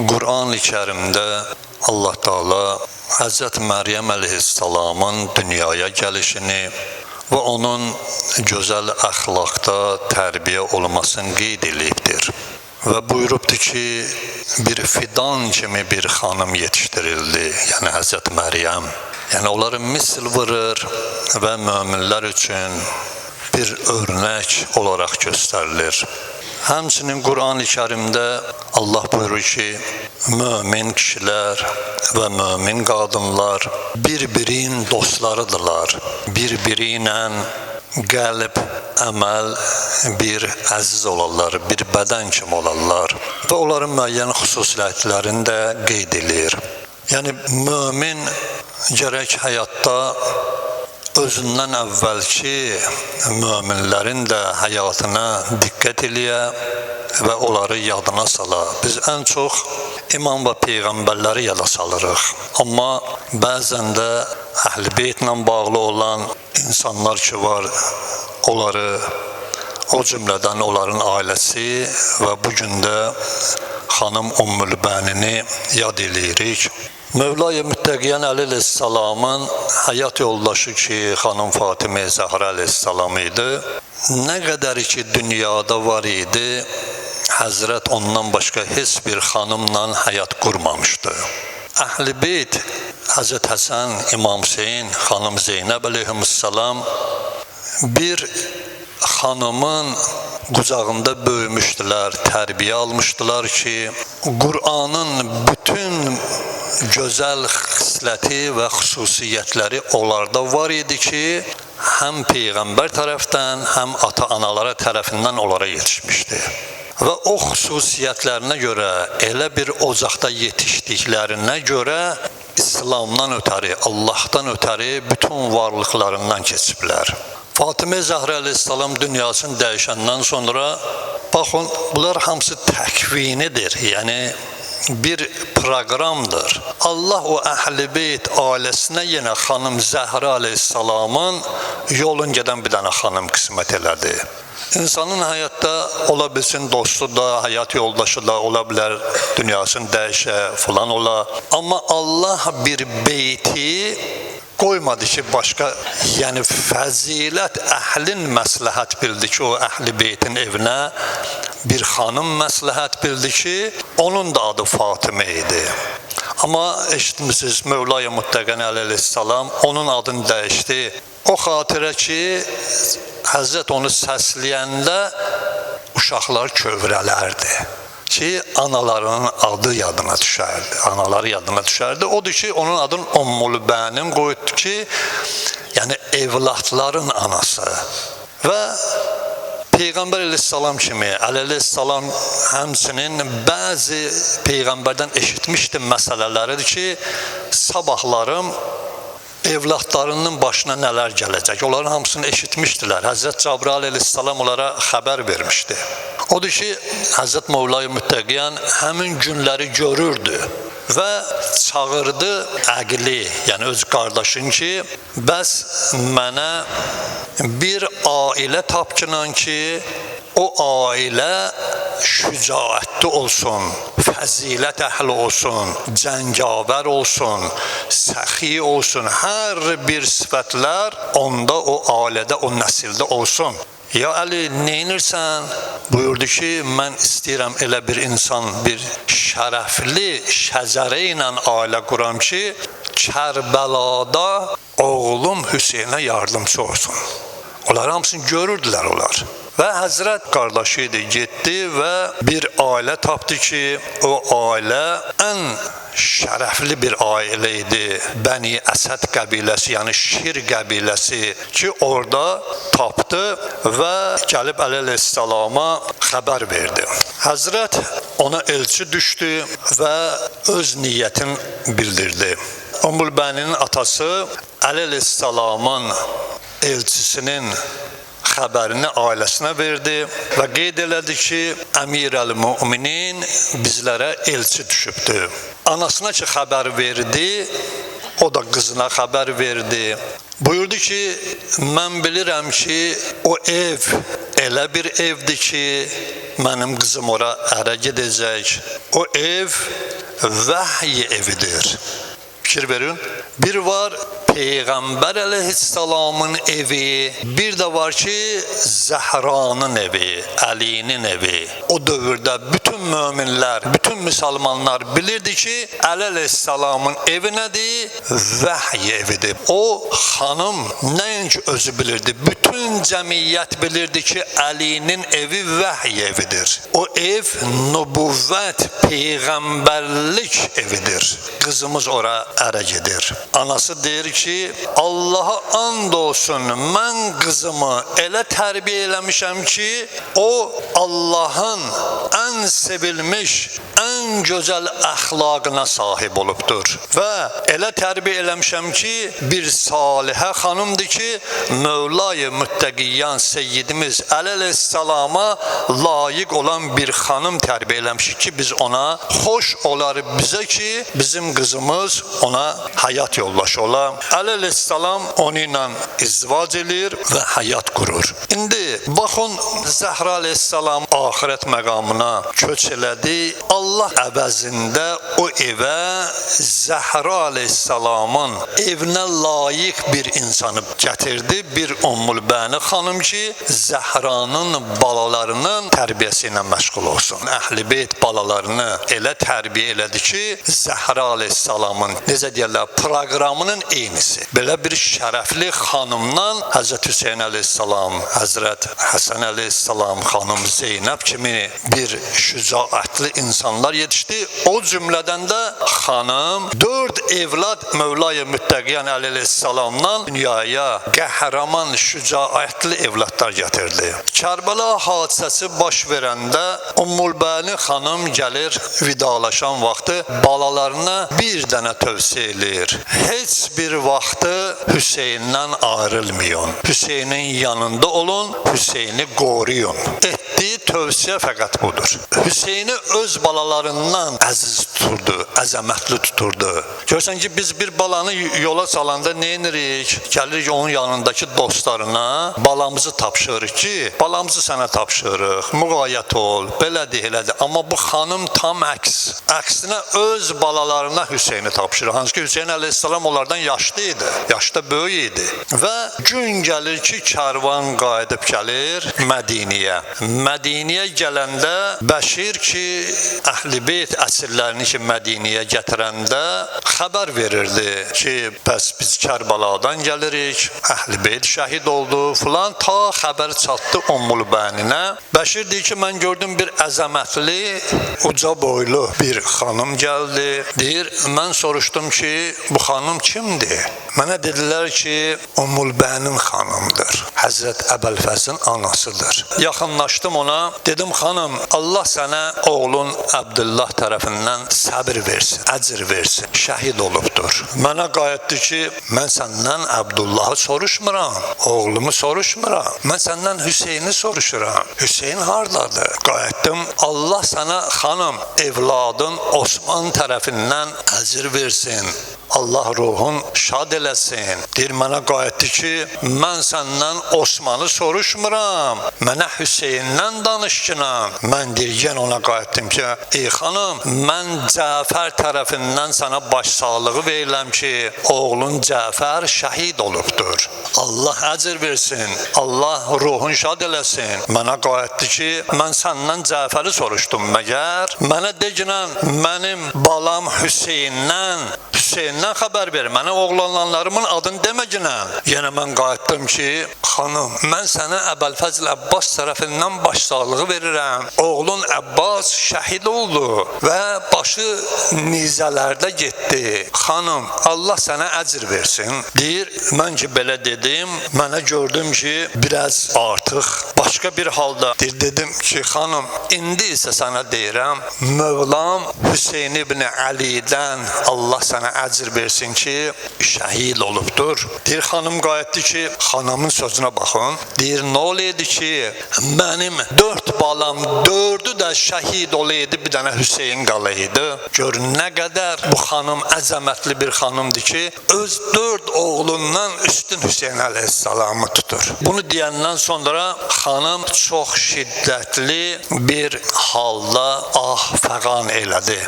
Qur'an-ı Kərimdə Allah Taala Həzrət Məryəm əleyhissalamın dünyaya gəlişini və onun gözəl əxlaqda tərbiyə olmasını qeyd edibdir. Və buyurubdur ki, bir fidan kimi bir xanım yetişdirildi, yəni Həzrət Məryəm. Yəni onları misal vurur və möminlər üçün bir örnək olaraq göstərilir. Həmçinin Qur'an-ı Kərimdə Allah buyurur ki, mömin kişilər və mömin qadınlar bir-birinin dostlarıdırlar. Bir-biri ilə qəlb, əməl bir əziz olarlar, bir bədən kimi olarlar və onların müəyyən xüsusiyyətlərini də qeyd edir. Yəni, mömin gərək həyatda özündən əvvəlki möminlərin də həyatına diqqət eləyə və onları yadına sala. Biz ən çox imam və peyğəmbərləri yada salırıq. Amma bəzən də Əhl-i Beytlə bağlı olan insanlar ki var, onları, o cümlədən onların ailəsi və bugün də xanım Ümmülbənini yad eləyirik. Mövla-i Müttəqiyyən əleyhissalamın həyat yoldaşı ki, xanım Fatimə Zəhra əleyhissalam idi, nə qədər ki dünyada var idi, Həzrət ondan başqa heç bir xanımla həyat qurmamışdı. Əhl-i Beyt, Həzrət Həsən, İmam Hüseyin, xanım Zeynəb əleyhissalam bir xanımın qucağında böyümüşdülər, tərbiyə almışdılar ki, Qur'anın bütün gözəl xisləti və xüsusiyyətləri onlarda var idi ki, həm Peyğəmbər tərəfdən, həm ata-analara tərəfindən onlara yetişmişdi. Və o xüsusiyyətlərinə görə, elə bir ocaqda yetişdiklərinə görə İslamdan ötəri, Allahdan ötəri bütün varlıqlarından keçiblər. Fatimə Zəhra əleyhissalam dünyasını dəyişəndən sonra, baxın, bunlar hamısı təkvinidir, yəni bir proqramdır. Allah o Əhl-i Beyt ailəsinə yenə xanım Zəhra əleyhissalamın yolun gedən bir dənə xanım qismət elədi. İnsanın həyatda ola bilsin dostu da, həyat yoldaşı da ola bilər, dünyasını dəyişə, filan ola. Amma Allah bir beyti qoymadı ki, başqa, yəni fəzilət əhlin məsləhət bildi ki, o Əhl-i Beytin evinə bir xanım məsləhət bildi ki, onun da adı Fatimə idi. Amma eşitmişsiniz, Mövla-i Müttəqiyyən əleyhissalam onun adını dəyişdi. O xatirə ki, Həzrət onu səsləyəndə uşaqlar kövrələrdi ki, analarının adı yadına düşərdi, anaları yadına düşərdi. Odur ki, onun adını Ümmülbənin qoydu ki, yəni evlatların anası. Və Peyğəmbər əleyhissalam kimi, əleyhissalam həmçinin bəzi Peyğəmbərdən eşitmişdim məsələləridir ki, sabahlarım evlatlarının başına nələr gələcək, onların hamısını eşitmişdilər. Həzrət Cəbrail əleyhissalam onlara xəbər vermişdi. Odur ki, Həzrət Mövla-i Müttəqiyyən həmin günləri görürdü və çağırdı Əqli, yəni öz qardaşın ki, bəs mənə bir ailə tapqınan ki, o ailə şücaətli olsun, fəzilət əhli olsun, cəngavər olsun, səxi olsun, hər bir sifətlər onda o ailədə, o nəsildə olsun. Ya Əli, neynirsən? Buyurdu ki, mən istəyirəm elə bir insan, bir şərəfli şəcərə ilə ailə quram ki, Kərbəlada oğlum Hüseynə yardımcı olsun. Onlar hamısını görürdülər onlar. Və Həzrət qardaşı idi, getdi və bir ailə tapdı ki, o ailə ən şərəfli bir ailə idi. Bəni Əsəd qəbiləsi, yəni Şir qəbiləsi ki, orada tapdı və gəlib əleyhissalama xəbər verdi. Həzrət ona elçi düşdü və öz niyyətini bildirdi. Ümmülbəninin atası əleyhissalamın elçisinin xəbərini ailəsinə verdi və qeyd elədi ki, Əmirəl-Müminin bizlərə elçi düşübdür. Anasına ki, xəbər verdi, o da qızına xəbər verdi. Buyurdu ki, mən bilirəm ki, o ev elə bir evdir ki, mənim qızım ora ərə gedəcək. O ev vəhy evidir. Fikir verin. Bir var Peyğəmbər əleyhissalamın evi, bir də var ki Zəhranın evi, Əlinin evi. O dövrdə bütün möminlər, bütün müsəlmanlar bilirdi ki, Əli əleyhissalamın evi nədir? Vəhy evidir. O xanım nəinki özü bilirdi, bütün cəmiyyət bilirdi ki, Əlinin evi vəhy evidir. O ev nübüvvət, peyğəmbərlik evidir. Qızımız ora ərə gedir. Anası deyir ki, Allaha and olsun, mən qızımı elə tərbiyə eləmişəm ki, o Allahın ən sevilmiş, ən gözəl əxlaqına sahib olubdur. Və elə tərbiyə eləmişəm ki, bir salihə xanımdır ki, Mövla-i Müttəqiyyan Seyyidimiz Əli əleyhissalama layiq olan bir xanım tərbiyə eləmişik ki, biz ona xoş olar bizə ki, bizim qızımız ona həyat yoldaşı ola. Əli əleyhissalam onu ilə izdivac edir və həyat qurur. İndi baxın, Zəhra əleyhissalam axirət məqamına köç elədi. Allah əvəzində o evə Zəhra əleyhissalamın evinə layiq bir insanı gətirdi. Bir Ümmülbəni xanım ki, Zəhranın balalarının tərbiyəsi ilə məşğul olsun. Əhl-i Beyt balalarını elə tərbiyə elədi ki, Zəhra əleyhissalamın necə deyirlər, proqramının eynisi. Belə bir şərəfli xanımdan Həzrət Hüseyin əleyhissalam, Həzrət Həsən əleyhissalam, xanım Zeynəb kimi bir şücaətli insanlar yetişdi. O cümlədən də xanım 4 evlad Mövla-i Müttəqiyyan Əli əleyhissalamdan dünyaya qəhrəman, şücaətli evladlar gətirdi. Kərbəla hadisəsi baş verəndə Ümmülbəni xanım gəlir vidalaşan vaxtı balalarına bir dənə tövsiyə edir. Heç bir vaxtı Hüseyndən ayrılmayın. Hüseynin yanında olun, Hüseyni qoruyun. Etdiyi tövsiyə fəqət budur. Hüseyni öz balalarından əziz tuturdu, əzəmətli tuturdu. Görsən ki, biz bir balanı yola salanda nə edirik? Gəlirik onun yanındakı dostlarına, balamızı tapşırırıq ki, balamızı sənə tapşırırıq, müğayət ol, belədir, elədir. Amma bu xanım tam əks. Əksinə öz balalarına Hüseyni tapşırır. Hansı ki, Hüseyin əleyhissalam onlardan yaşlı idi, yaşda böyük idi. Və gün gəlir ki, kərvan qayıdıb gəlir Mədiniyə. Mədiniyə gələndə Bəşir ki, Əhl-i Beyt əsirlərini ki, Mədiniyə gətirəndə xəbər verirdi ki, bəs biz Kərbaladan gəlirik, Əhl-i Beyt şəhid oldu, filan, ta xəbər çatdı Ümmülbəninə. Bəşir deyir ki, mən gördüm bir əzəmətli, uca boylu bir xanım gəldi. Deyir, mən soruşdum ki, bu xanım kimdir? Mənə dedilər ki, Ümmülbənin xanımdır. Həzrət Əbəlfəzin anasıdır. Yaxınlaşdım ona, dedim, xanım, Allah sənə oğlun Əbdullah tərəfindən səbir versin, əcr versin, şəhid olubdur. Mənə qayıtdı ki, mən səndən Əbdullahı soruşmuram, oğlumu soruşmuram, mən səndən Hüseyni soruşuram. Hüseyin hardadır? Qayıtdım, Allah sənə xanım, evladın Osman tərəfindən əcr versin. Allah ruhun şad eləsin. Deyir, mənə qayıtdı ki, mən səndən Osmanı soruşmuram, mənə Hüseyndən danışqınam. Mən deyir, ona qayıtdım ki, ey xanım, mən Cəfər tərəfindən sənə başsağlığı veriləm ki, oğlun Cəfər şəhid olubdur. Allah əcr versin, Allah ruhun şad eləsin. Mənə qayıtdı ki, mən səndən Cəfəri soruşdum məgər? Mənə deginən, mənim balam Hüseyndən xəbər ver, mənə oğlanlarımın adını deməginən. Yenə mən qayıtdım ki, xanım, mən sənə Əbəlfəzl Əbbas tərəfindən başsağlığı verirəm. Oğlun Əbbas şəhid oldu və başı nizələrdə getdi. Xanım, Allah sənə əcr versin. Deyir, mən ki, belə dedim, mənə gördüm ki, biraz artıq başqa bir halda. Deyir, dedim ki, xanım, indi isə sənə deyirəm, Mövlam Hüseyin ibn Əlidən Allah sənə əcr versin ki, şəhid olubdur. Deyir, xanım qayıtdı ki, xanımın sözünə baxın. Deyir, nə olaydı ki, mənim 4 balam, 4'ü də şəhid olaydı, bir dənə Hüseyin qalaydı. Gör, nə qədər bu xanım əzəmətli bir xanımdır ki, öz 4 oğlundan üstün Hüseyin əleyhissalamı tutur. Bunu deyəndən sonra sonra xanım çox şiddətli bir halda ah fəğan elədi.